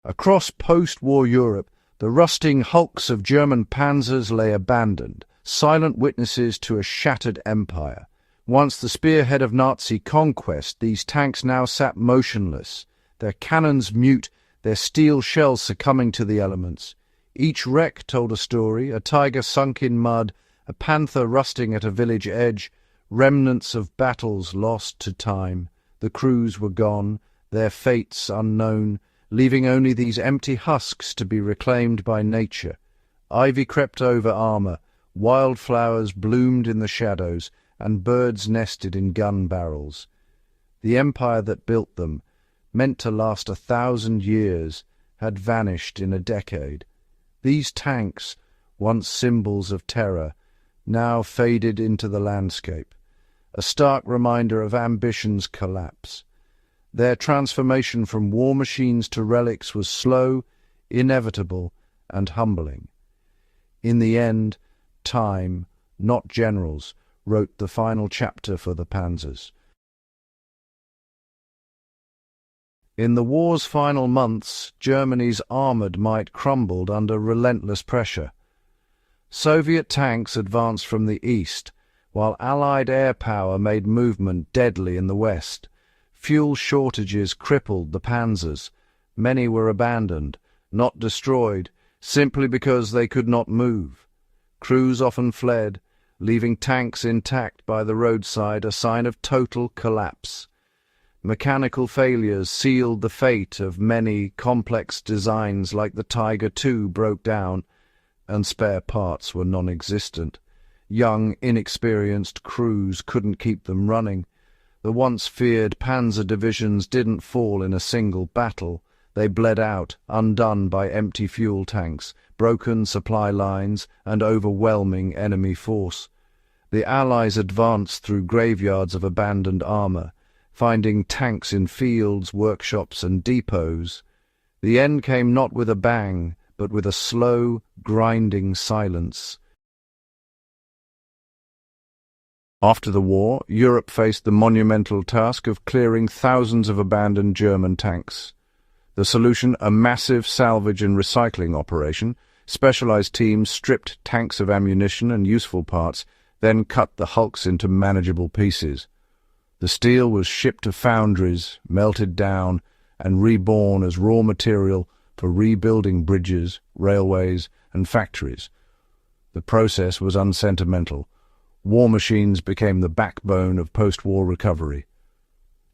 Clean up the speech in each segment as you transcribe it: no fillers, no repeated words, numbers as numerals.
Across post-war Europe, the rusting hulks of German panzers lay abandoned, silent witnesses to a shattered empire. Once the spearhead of Nazi conquest, these tanks now sat motionless, their cannons mute, their steel shells succumbing to the elements. Each wreck told a story, a tiger sunk in mud, a panther rusting at a village edge, remnants of battles lost to time. The crews were gone, their fates unknown, leaving only these empty husks to be reclaimed by nature. Ivy crept over armor, wildflowers bloomed in the shadows, and birds nested in gun barrels. The empire that built them, meant to last 1,000 years, had vanished in a decade. These tanks, once symbols of terror, now faded into the landscape, a stark reminder of ambition's collapse. Their transformation from war machines to relics was slow, inevitable, and humbling. In the end, time, not generals, wrote the final chapter for the panzers. In the war's final months, Germany's armoured might crumbled under relentless pressure. Soviet tanks advanced from the east, while Allied air power made movement deadly in the west. Fuel shortages crippled the panzers. Many were abandoned, not destroyed, simply because they could not move. Crews often fled, leaving tanks intact by the roadside, a sign of total collapse. Mechanical failures sealed the fate of many complex designs, like the Tiger II broke down, and spare parts were non-existent. Young, inexperienced crews couldn't keep them running. The once feared panzer divisions didn't fall in a single battle. They bled out, undone by empty fuel tanks, broken supply lines, and overwhelming enemy force. The Allies advanced through graveyards of abandoned armour, finding tanks in fields, workshops, and depots. The end came not with a bang, but with a slow, grinding silence. After the war, Europe faced the monumental task of clearing thousands of abandoned German tanks. The solution, a massive salvage and recycling operation. Specialized teams stripped tanks of ammunition and useful parts, then cut the hulks into manageable pieces. The steel was shipped to foundries, melted down, and reborn as raw material for rebuilding bridges, railways, and factories. The process was unsentimental. War machines became the backbone of post-war recovery.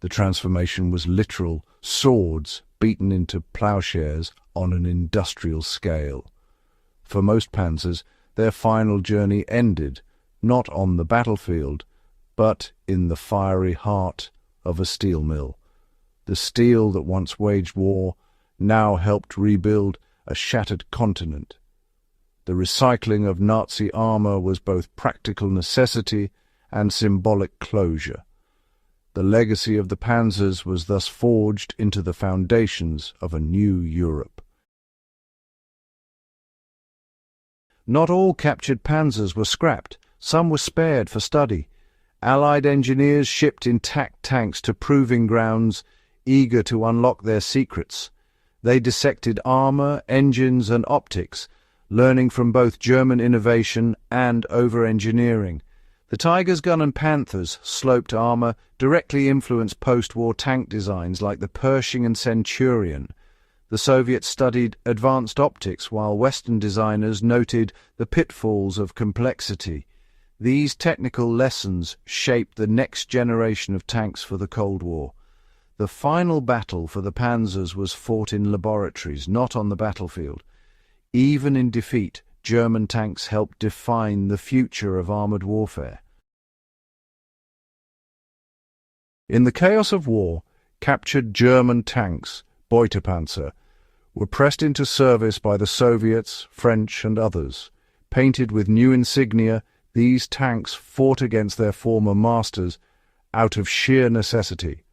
The transformation was literal, swords beaten into plowshares on an industrial scale. For most panzers, their final journey ended, not on the battlefield, but in the fiery heart of a steel mill. The steel that once waged war now helped rebuild a shattered continent. The recycling of Nazi armour was both practical necessity and symbolic closure. The legacy of the panzers was thus forged into the foundations of a new Europe. Not all captured panzers were scrapped. Some were spared for study. Allied engineers shipped intact tanks to proving grounds, eager to unlock their secrets. They dissected armour, engines, and optics, learning from both German innovation and over-engineering. The Tiger's gun and Panther's sloped armour directly influenced post-war tank designs like the Pershing and Centurion. The Soviets studied advanced optics, while Western designers noted the pitfalls of complexity. These technical lessons shaped the next generation of tanks for the Cold War. The final battle for the panzers was fought in laboratories, not on the battlefield. Even in defeat, German tanks helped define the future of armoured warfare. In the chaos of war, captured German tanks, Beutepanzer, were pressed into service by the Soviets, French, and others. Painted with new insignia, these tanks fought against their former masters out of sheer necessity.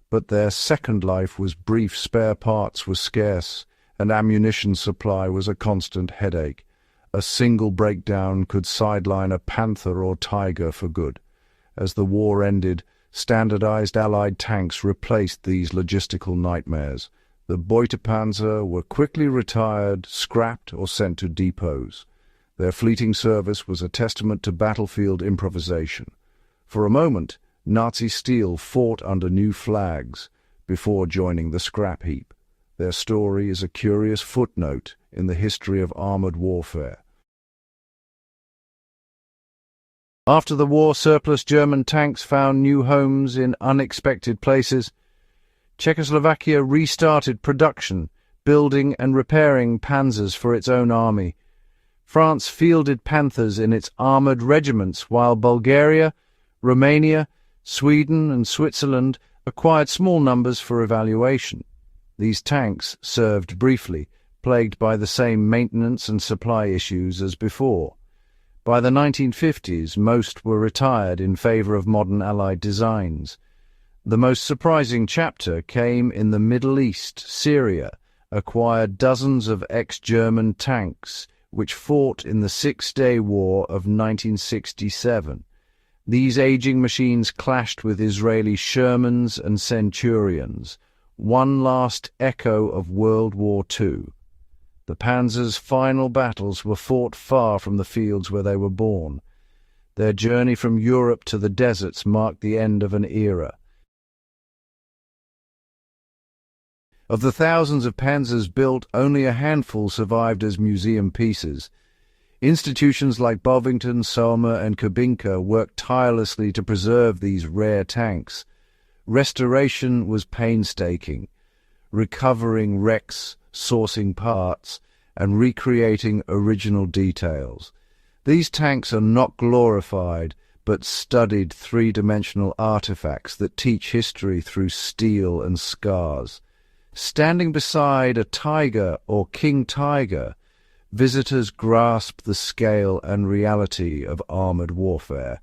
But their second life was brief. Spare parts were scarce, and ammunition supply was a constant headache. A single breakdown could sideline a Panther or Tiger for good. As the war ended, standardized Allied tanks replaced these logistical nightmares. The Beutepanzer were quickly retired, scrapped, or sent to depots. Their fleeting service was a testament to battlefield improvisation. For a moment, Nazi steel fought under new flags before joining the scrap heap. Their story is a curious footnote in the history of armored warfare. After the war, surplus German tanks found new homes in unexpected places. Czechoslovakia restarted production, building and repairing panzers for its own army. France fielded panthers in its armoured regiments, while Bulgaria, Romania, Sweden and Switzerland acquired small numbers for evaluation. These tanks served briefly, plagued by the same maintenance and supply issues as before. By the 1950s, most were retired in favour of modern Allied designs. The most surprising chapter came in the Middle East. Syria acquired dozens of ex-German tanks, which fought in the Six-Day War of 1967. These aging machines clashed with Israeli Shermans and Centurions, one last echo of World War II. The Panzer's final battles were fought far from the fields where they were born. Their journey from Europe to the deserts marked the end of an era. Of the thousands of panzers built, only a handful survived as museum pieces. Institutions like Bovington, Somme and Kubinka worked tirelessly to preserve these rare tanks. Restoration was painstaking, recovering wrecks, sourcing parts, and recreating original details. These tanks are not glorified, but studied three-dimensional artifacts that teach history through steel and scars. Standing beside a tiger or king tiger, visitors grasp the scale and reality of armored warfare.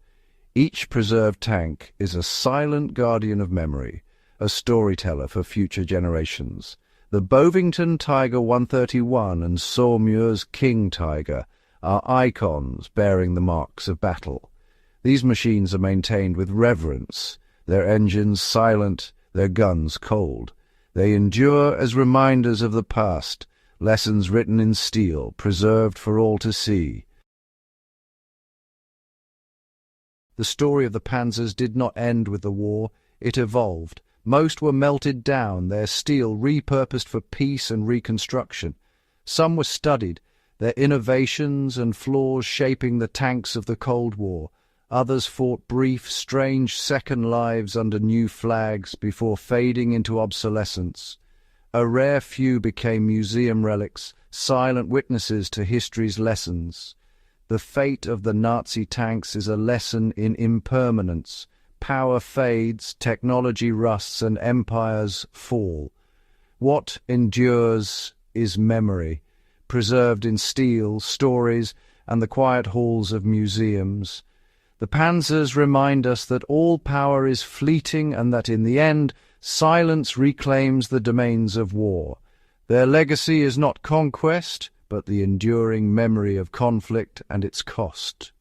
Each preserved tank is a silent guardian of memory, a storyteller for future generations. The Bovington Tiger 131 and Saumur's King Tiger are icons bearing the marks of battle. These machines are maintained with reverence, their engines silent, their guns cold. They endure as reminders of the past, lessons written in steel, preserved for all to see. The story of the panzers did not end with the war, it evolved. Most were melted down, their steel repurposed for peace and reconstruction. Some were studied, their innovations and flaws shaping the tanks of the Cold War. Others fought brief, strange second lives under new flags before fading into obsolescence. A rare few became museum relics, silent witnesses to history's lessons. The fate of the Nazi tanks is a lesson in impermanence. Power fades, technology rusts, and empires fall. What endures is memory, preserved in steel, stories, and the quiet halls of museums. The panzers remind us that all power is fleeting and that in the end, silence reclaims the domains of war. Their legacy is not conquest, but the enduring memory of conflict and its cost.